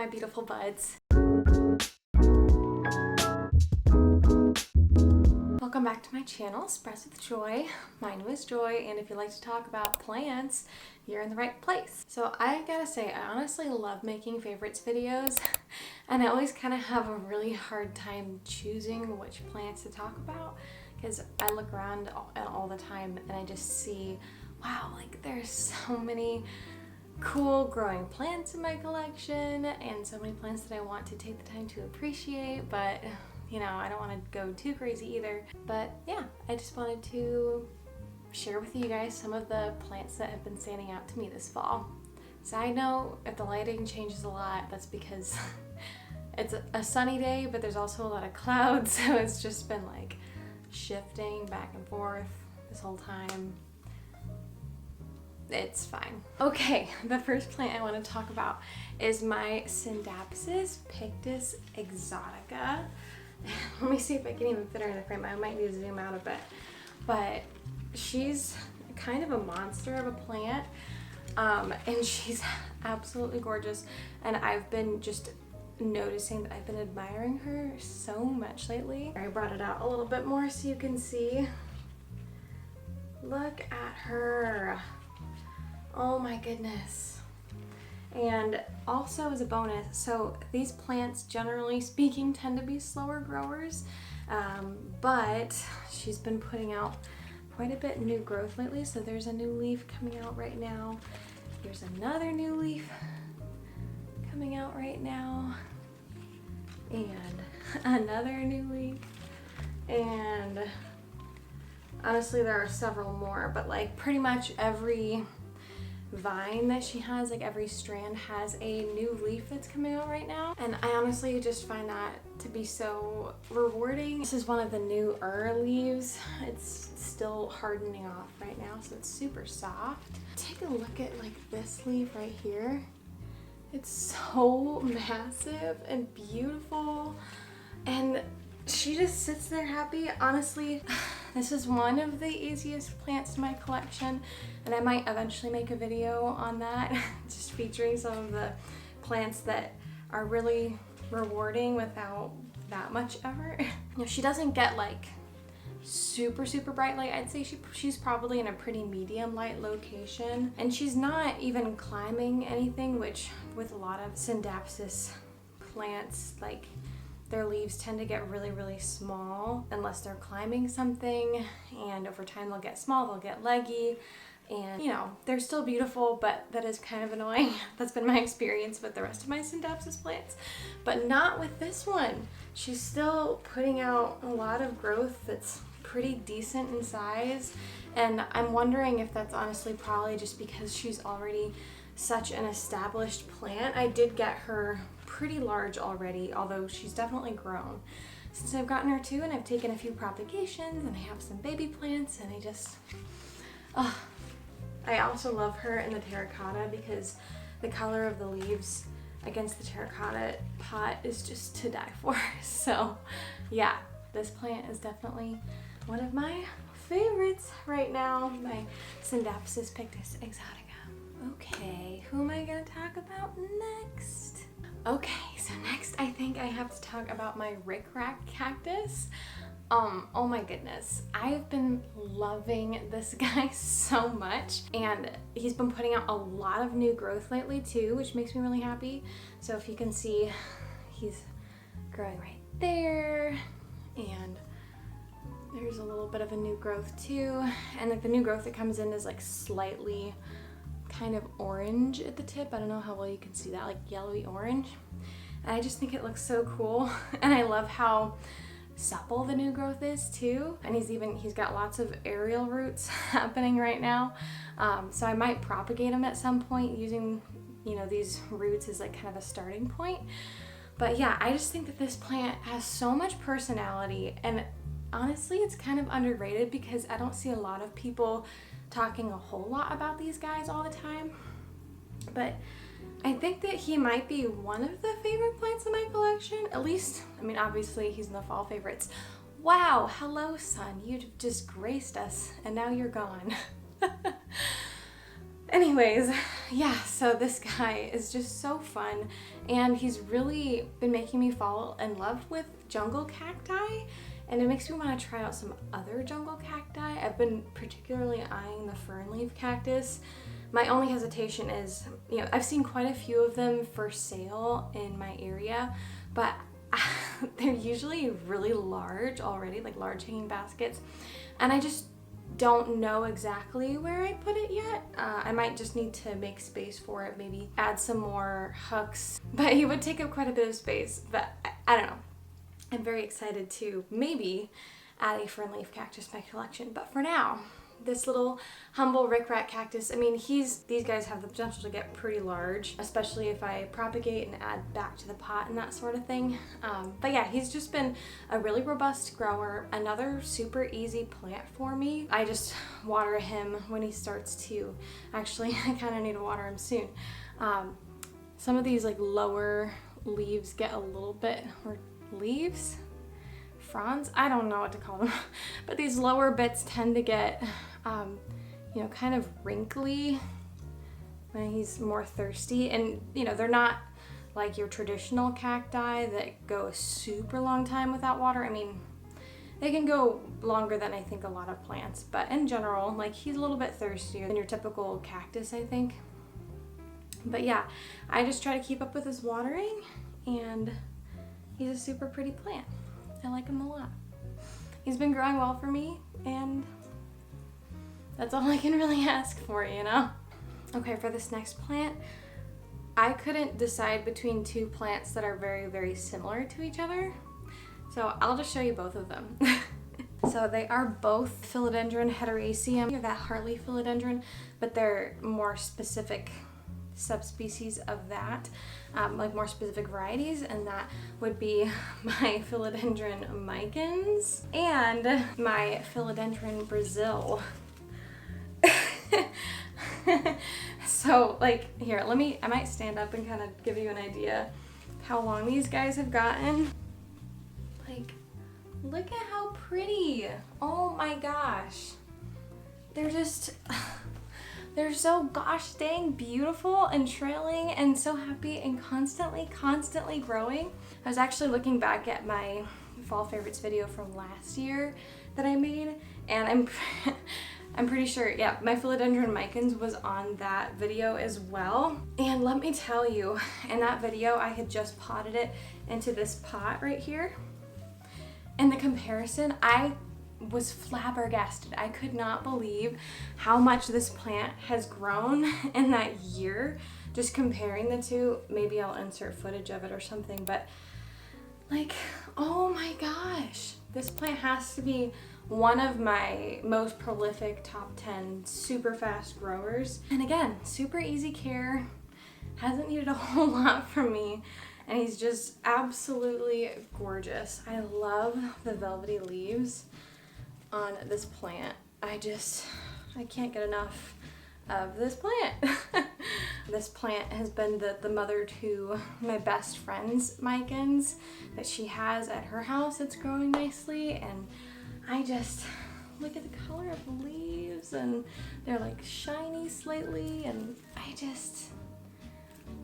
my beautiful buds. Welcome back to my channel, Express with Joy. My name is Joy, and if you like to talk about plants, you're in the right place. So I gotta say, I honestly love making favorites videos, and I always kind of have a really hard time choosing which plants to talk about, because I look around all the time and I just see, wow, like there's so many cool growing plants in my collection and so many plants that I want to take the time to appreciate, but you know, I don't want to go too crazy either. But yeah, I just wanted to share with you guys some of the plants that have been standing out to me this fall. Side note, if the lighting changes a lot, that's because it's a sunny day, but there's also a lot of clouds, so it's just been like shifting back and forth this whole time. It's fine. Okay, the first plant I want to talk about is my scindapsus pictus exotica. Let me see if I can even fit her in the frame. I might need to zoom out a bit, but she's kind of a monster of a plant, and she's absolutely gorgeous, and I've been just noticing that I've been admiring her so much lately. I brought it out a little bit more so you can see. Look at her. Oh my goodness. And also as a bonus, so these plants, generally speaking, tend to be slower growers, but she's been putting out quite a bit new growth lately. So there's a new leaf coming out right now. Here's another new leaf coming out right now, and another new leaf, and honestly there are several more, but like pretty much every vine that she has, like every strand has a new leaf that's coming out right now, and I honestly just find that to be so rewarding. This is one of the newer leaves. It's still hardening off right now, so it's super soft. Take a look at like this leaf right here. It's so massive and beautiful, and she just sits there happy. Honestly, this is one of the easiest plants in my collection, and I might eventually make a video on that, just featuring some of the plants that are really rewarding without that much effort. You know, she doesn't get like super bright light. I'd say she's probably in a pretty medium light location, and she's not even climbing anything, which with a lot of scindapsus plants, like their leaves tend to get really small unless they're climbing something, and over time they'll get small, they'll get leggy, and you know, they're still beautiful, but that is kind of annoying. That's been my experience with the rest of my scindapsus plants, but not with this one. She's still putting out a lot of growth that's pretty decent in size, and I'm wondering if that's honestly probably just because she's already such an established plant. I did get her pretty large already, although she's definitely grown since I've gotten her too, and I've taken a few propagations and I have some baby plants, and I also love her in the terracotta because the color of the leaves against the terracotta pot is just to die for. So yeah, this plant is definitely one of my favorites right now, my scindapsus pictus exotica. Okay, who am I gonna talk about next? Okay, so next I think I have to talk about my rickrack cactus. Oh my goodness, I've been loving this guy so much, and he's been putting out a lot of new growth lately too, which makes me really happy. So if you can see, he's growing right there, and there's a little bit of a new growth too, and like the new growth that comes in is like slightly kind of orange at the tip. I don't know how well you can see that, like yellowy orange, and I just think it looks so cool. And I love how supple the new growth is too, and he's got lots of aerial roots happening right now, so I might propagate him at some point using, you know, these roots as like kind of a starting point. But yeah, I just think that this plant has so much personality, and honestly it's kind of underrated because I don't see a lot of people talking a whole lot about these guys all the time. But I think that he might be one of the favorite plants in my collection, at least. I mean, obviously he's in the fall favorites. Wow, hello sun, you just graced us and now you're gone. Anyways, yeah, so this guy is just so fun, and he's really been making me fall in love with jungle cacti, and it makes me want to try out some other jungle cacti. I've been particularly eyeing the fern leaf cactus. My only hesitation is, you know, I've seen quite a few of them for sale in my area, but they're usually really large already, like large hanging baskets, and I just don't know exactly where I put it yet. I might just need to make space for it, maybe add some more hooks, but he would take up quite a bit of space, but I don't know. I'm very excited to maybe add a fern leaf cactus to my collection, but for now, this little humble rickrack cactus, I mean, these guys have the potential to get pretty large, especially if I propagate and add back to the pot and that sort of thing. But yeah, he's just been a really robust grower, another super easy plant for me. I just water him when he starts to, actually, I kind of need to water him soon. Some of these like lower leaves get a little bit, or leaves? Fronds? I don't know what to call them, but these lower bits tend to get, you know, kind of wrinkly when he's more thirsty. And, you know, they're not like your traditional cacti that go a super long time without water. I mean, they can go longer than I think a lot of plants, but in general, like, he's a little bit thirstier than your typical cactus, I think. But yeah, I just try to keep up with his watering, and he's a super pretty plant. I like him a lot. He's been growing well for me, and that's all I can really ask for, you know? Okay, for this next plant, I couldn't decide between two plants that are very, very similar to each other, so I'll just show you both of them. So they are both philodendron hederaceum, or that heartleaf philodendron, but they're more specific subspecies of that, like more specific varieties, and that would be my philodendron micans and my philodendron Brazil. So like, here, I might stand up and kind of give you an idea how long these guys have gotten. Like, look at how pretty. Oh my gosh. They're so gosh dang beautiful and trailing and so happy and constantly growing. I was actually looking back at my fall favorites video from last year that I made, and I'm pretty sure, yeah, my philodendron micans was on that video as well. And let me tell you, in that video, I had just potted it into this pot right here. And the comparison, I was flabbergasted. I could not believe how much this plant has grown in that year. Just comparing the two, maybe I'll insert footage of it or something, but like, oh my gosh, this plant has to be one of my most prolific top 10 super fast growers. And again, super easy care, hasn't needed a whole lot from me, and he's just absolutely gorgeous. I love the velvety leaves on this plant. I can't get enough of this plant. This plant has been the mother to my best friend's micans that she has at her house. It's growing nicely, and I just look at the color of the leaves, and they're like shiny slightly, and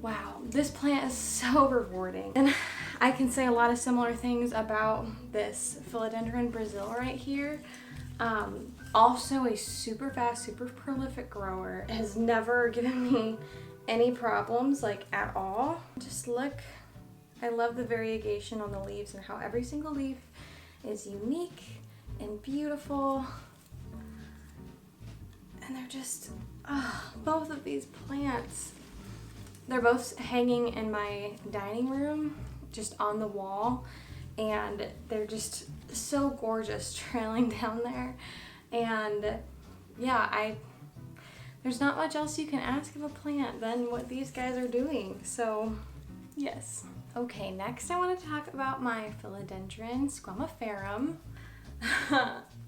wow, this plant is so rewarding. And I can say a lot of similar things about this philodendron Brazil right here. Also a super fast, super prolific grower. Has never given me any problems, like, at all. Just look, I love the variegation on the leaves and how every single leaf is unique and beautiful. And they're just, both of these plants, they're both hanging in my dining room, just on the wall, and they're just so gorgeous trailing down there. And yeah, there's not much else you can ask of a plant than what these guys are doing, so yes. Okay, next I want to talk about my philodendron squamiferum.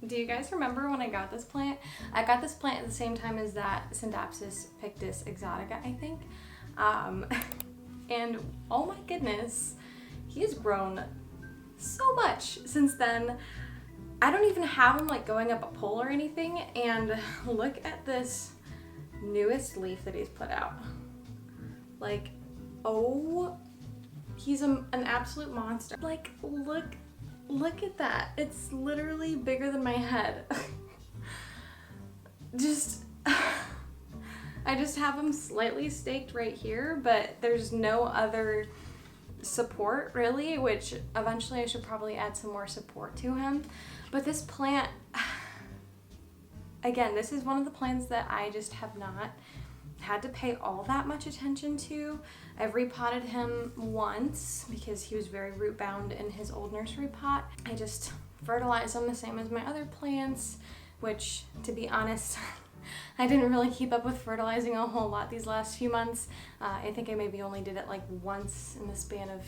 Do you guys remember when I got this plant? I got this plant at the same time as that scindapsus pictus exotica, I think. And oh my goodness, he has grown so much since then. I don't even have him like going up a pole or anything, and look at this newest leaf that he's put out. Like, oh, he's an absolute monster. Like, look at that. It's literally bigger than my head. I just have him slightly staked right here, but there's no other support really, which eventually I should probably add some more support to him. But this plant, again, this is one of the plants that I just have not had to pay all that much attention to. I've repotted him once because he was very root bound in his old nursery pot. I just fertilize him the same as my other plants, which, to be honest, I didn't really keep up with fertilizing a whole lot these last few months. I think I maybe only did it like once in the span of,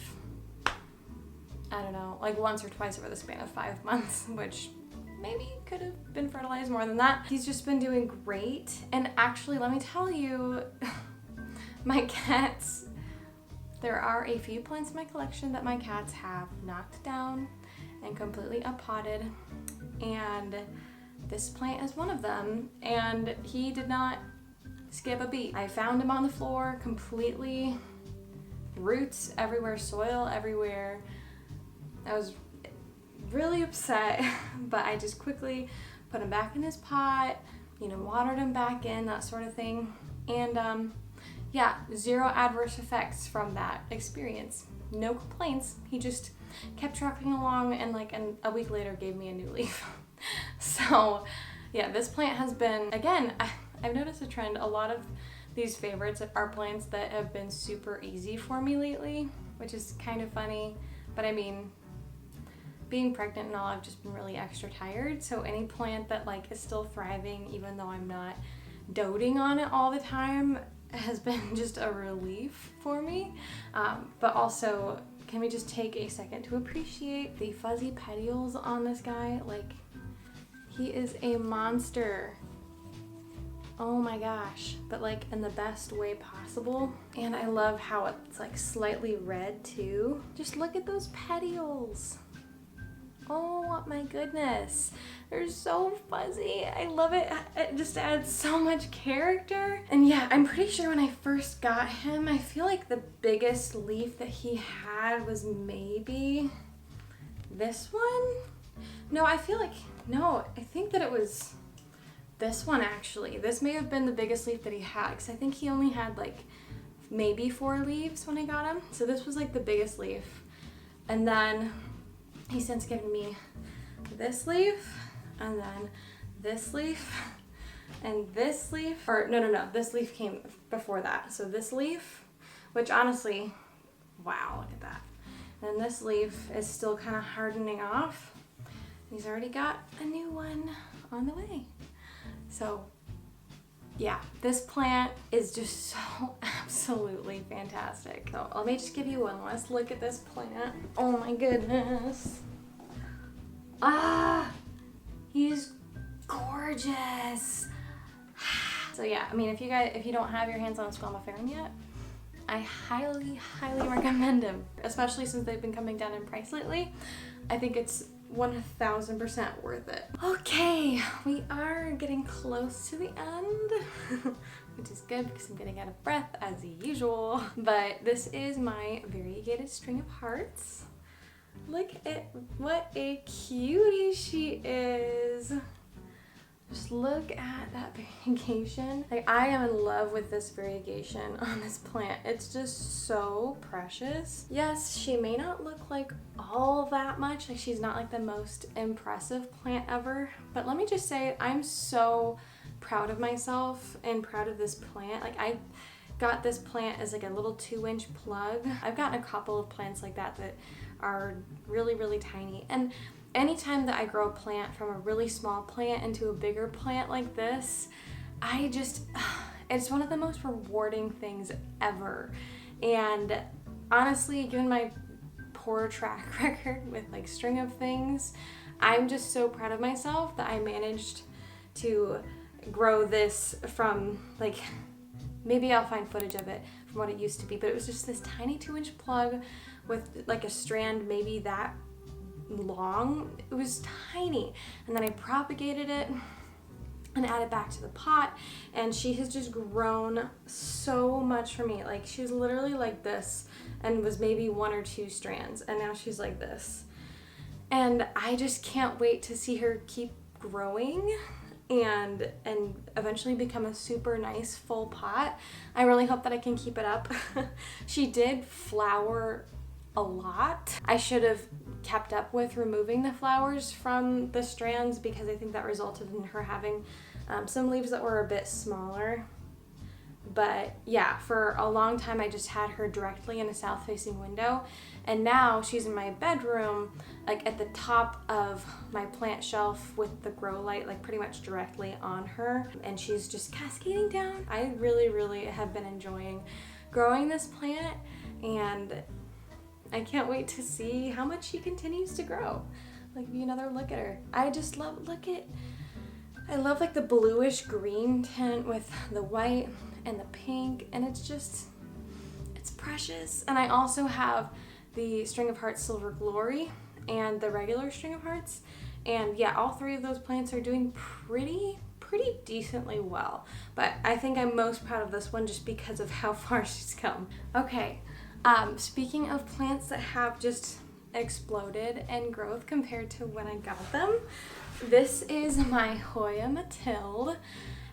I don't know, like once or twice over the span of 5 months, which maybe could have been fertilized more than that. He's just been doing great. And actually, let me tell you, my cats, there are a few plants in my collection that my cats have knocked down and completely uppotted, and this plant is one of them, and he did not skip a beat. I found him on the floor, completely roots everywhere, soil everywhere. I was really upset, but I just quickly put him back in his pot, you know, watered him back in, that sort of thing. And yeah, zero adverse effects from that experience. No complaints. He just kept trucking along, and like a week later gave me a new leaf. So yeah, this plant has been, again, I've noticed a trend. A lot of these favorites are plants that have been super easy for me lately, which is kind of funny. But I mean, being pregnant and all, I've just been really extra tired. So any plant that like is still thriving, even though I'm not doting on it all the time, has been just a relief for me. But also, can we just take a second to appreciate the fuzzy petioles on this guy? Like, he is a monster. Oh my gosh, but like in the best way possible. And I love how it's like slightly red too. Just look at those petioles. Oh my goodness, they're so fuzzy. I love it. It just adds so much character. And yeah, I'm pretty sure when I first got him, I feel like the biggest leaf that he had was maybe this one. No, I think that it was this one actually. This may have been the biggest leaf that he had, because I think he only had like maybe 4 leaves when I got him. So this was like the biggest leaf. And then he's since given me this leaf, and then this leaf, and this leaf, or no, this leaf came before that. So this leaf, which honestly, wow, look at that. And this leaf is still kind of hardening off. He's already got a new one on the way. So yeah, this plant is just so absolutely fantastic. So let me just give you one last look at this plant. Oh my goodness. Ah, he's gorgeous. So yeah, I mean, if you don't have your hands on a squamiferum yet, I highly recommend him, especially since they've been coming down in price lately. I think it's 1000% worth it. Okay, we are getting close to the end, which is good because I'm getting out of breath as usual. But this is my variegated string of hearts. Look at what a cutie she is. Just look at that variegation. Like, I am in love with this variegation on this plant. It's just so precious. Yes, she may not look like all that much. Like, she's not like the most impressive plant ever. But let me just say, I'm so proud of myself and proud of this plant. Like, I got this plant as like a little 2-inch plug. I've gotten a couple of plants like that are really tiny. And anytime that I grow a plant from a really small plant into a bigger plant like this, it's one of the most rewarding things ever. And honestly, given my poor track record with like string of things, I'm just so proud of myself that I managed to grow this from, like, maybe I'll find footage of it from what it used to be, but it was just this tiny 2-inch plug with like a strand maybe that long. It was tiny. And then I propagated it, and add it back to the pot, and she has just grown so much for me. Like, she was literally like this and was maybe 1 or 2 strands, and now she's like this. And I just can't wait to see her keep growing and eventually become a super nice full pot. I really hope that I can keep it up. She did flower a lot. I should have kept up with removing the flowers from the strands, because I think that resulted in her having some leaves that were a bit smaller. But yeah, for a long time I just had her directly in a south-facing window, and now she's in my bedroom, like at the top of my plant shelf with the grow light like pretty much directly on her, and she's just cascading down. I really have been enjoying growing this plant, and I can't wait to see how much she continues to grow. Like, be another look at her. I just love, I love like the bluish green tint with the white and the pink, and it's precious. And I also have the String of Hearts Silver Glory and the regular String of Hearts, and yeah, all 3 of those plants are doing pretty decently well. But I think I'm most proud of this one just because of how far she's come. Okay, speaking of plants that have just exploded in growth compared to when I got them, this is my Hoya Mathilde.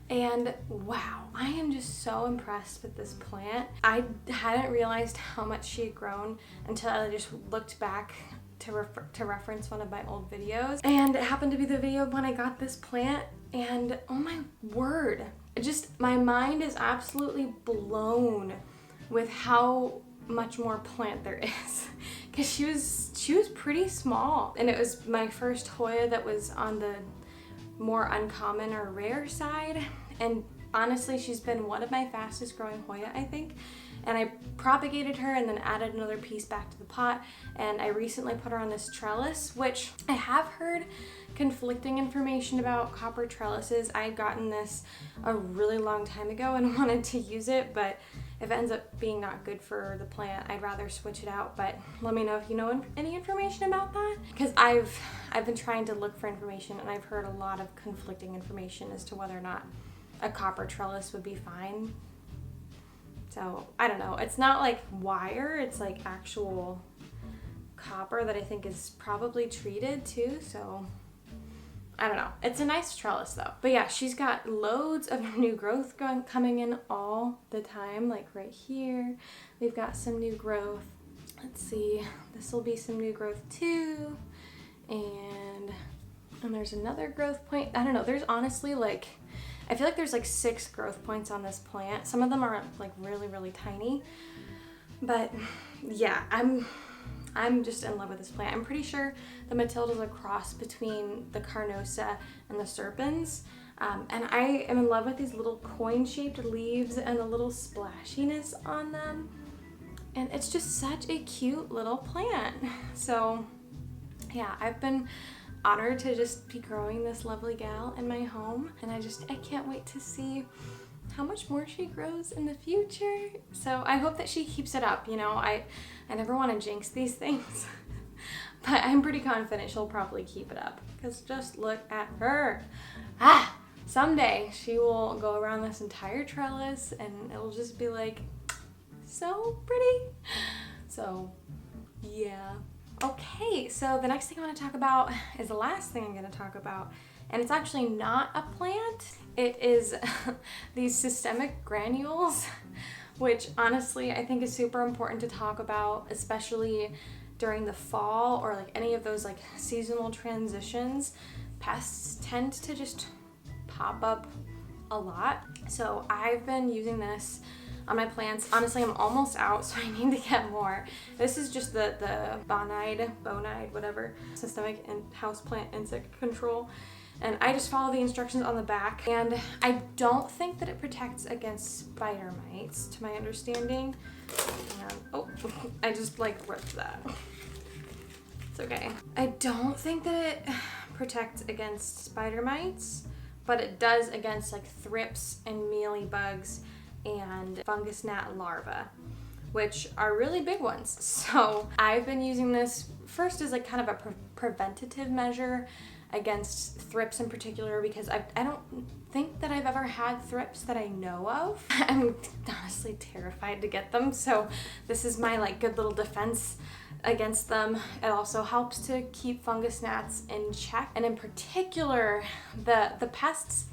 And wow, I am just so impressed with this plant. I hadn't realized how much she had grown until I just looked back to reference one of my old videos. And it happened to be the video when I got this plant, and oh my word, my mind is absolutely blown with how much more plant there is. Because she was pretty small, and it was my first Hoya that was on the more uncommon or rare side, and honestly she's been one of my fastest growing Hoya, I think. And I propagated her and then added another piece back to the pot, and I recently put her on this trellis, which I have heard conflicting information about copper trellises. I had gotten this a really long time ago and wanted to use it, but if it ends up being not good for the plant, I'd rather switch it out. But let me know if you know any information about that, because I've been trying to look for information, and I've heard a lot of conflicting information as to whether or not a copper trellis would be fine. So I don't know. It's not like wire, it's like actual copper that I think is probably treated too. So I don't know. It's a nice trellis though. But yeah, she's got loads of new growth coming in all the time. Like right here, we've got some new growth. Let's see, this will be some new growth too. And there's another growth point. I don't know, there's honestly like, I feel like there's like 6 growth points on this plant. Some of them are like really tiny. But yeah, I'm just in love with this plant. I'm pretty sure the Mathilde is a cross between the Carnosa and the Serpens. And I am in love with these little coin-shaped leaves and the little splashiness on them. And it's just such a cute little plant. So yeah, I've been honored to just be growing this lovely gal in my home. And I can't wait to see how much more she grows in the future. So I hope that she keeps it up. You know, I never want to jinx these things, but I'm pretty confident she'll probably keep it up, because just look at her. Someday she will go around this entire trellis and it'll just be like so pretty. So yeah. Okay, so the next thing I want to talk about is the last thing I'm going to talk about, and it's actually not a plant. It is these systemic granules, which honestly I think is super important to talk about, especially during the fall or like any of those like seasonal transitions. Pests tend to just pop up a lot. So I've been using this on my plants. Honestly, I'm almost out, so I need to get more. This is just the bonide, whatever, systemic and houseplant insect control. And I just follow the instructions on the back. And I don't think that it protects against spider mites, to my understanding. And, oh, I just like ripped that. It's okay. I don't think that it protects against spider mites, but it does against like thrips and mealybugs and fungus gnat larvae, which are really big ones. So I've been using this first as like kind of a preventative measure, against thrips in particular, because I don't think that I've ever had thrips that I know of. I'm honestly terrified to get them, so this is my like good little defense against them. It also helps to keep fungus gnats in check, and in particular the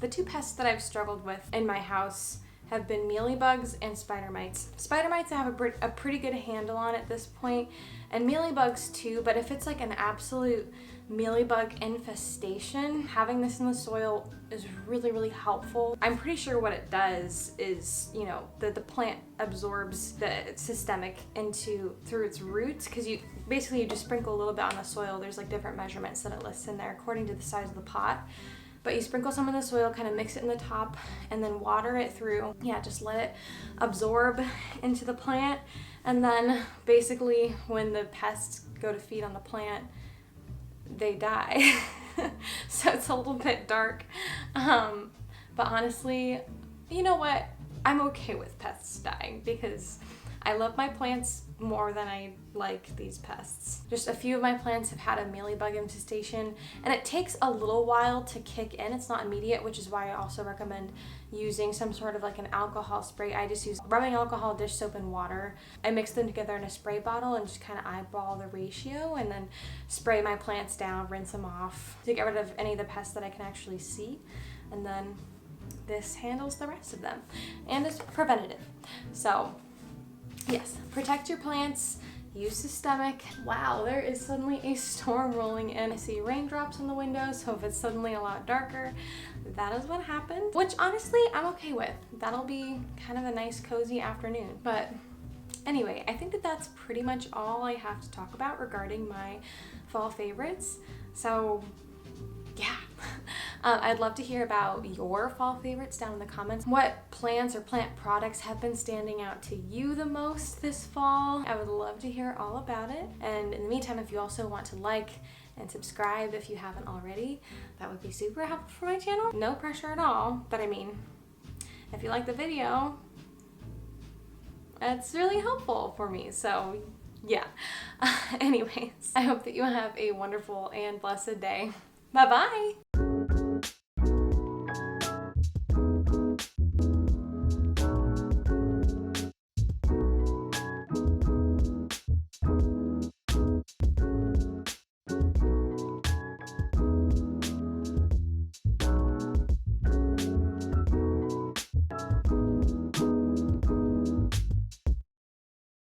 two pests that I've struggled with in my house have been mealybugs and spider mites. Spider mites I have a pretty good handle on at this point, and mealybugs too, but if it's like an absolute mealybug infestation, having this in the soil is really, really helpful. I'm pretty sure what it does is, you know, the plant absorbs the systemic through its roots, because you just sprinkle a little bit on the soil. There's like different measurements that it lists in there according to the size of the pot. But you sprinkle some in the soil, kind of mix it in the top, and then water it through. Yeah, just let it absorb into the plant. And then basically when the pests go to feed on the plant, they die. So it's a little bit dark. But honestly, you know what? I'm okay with pests dying because I love my plants more than I like these pests. Just a few of my plants have had a mealybug infestation, and it takes a little while to kick in. It's not immediate, which is why I also recommend using some sort of like an alcohol spray. I just use rubbing alcohol, dish soap, and water. I mix them together in a spray bottle and just kind of eyeball the ratio, and then spray my plants down, rinse them off to get rid of any of the pests that I can actually see. And then this handles the rest of them, and it's preventative. So yes, protect your plants, use systemic. Wow, there is suddenly a storm rolling in. I see raindrops in the window, so if it's suddenly a lot darker, that is what happened, which honestly I'm okay with. That'll be kind of a nice cozy afternoon. But anyway, I think that that's pretty much all I have to talk about regarding my fall favorites. So yeah, I'd love to hear about your fall favorites down in the comments. What plants or plant products have been standing out to you the most this fall? I would love to hear all about it. And in the meantime, if you also want to like and subscribe if you haven't already, that would be super helpful for my channel. No pressure at all, but I mean, if you like the video, it's really helpful for me. So yeah. Anyways, I hope that you have a wonderful and blessed day. Bye-bye.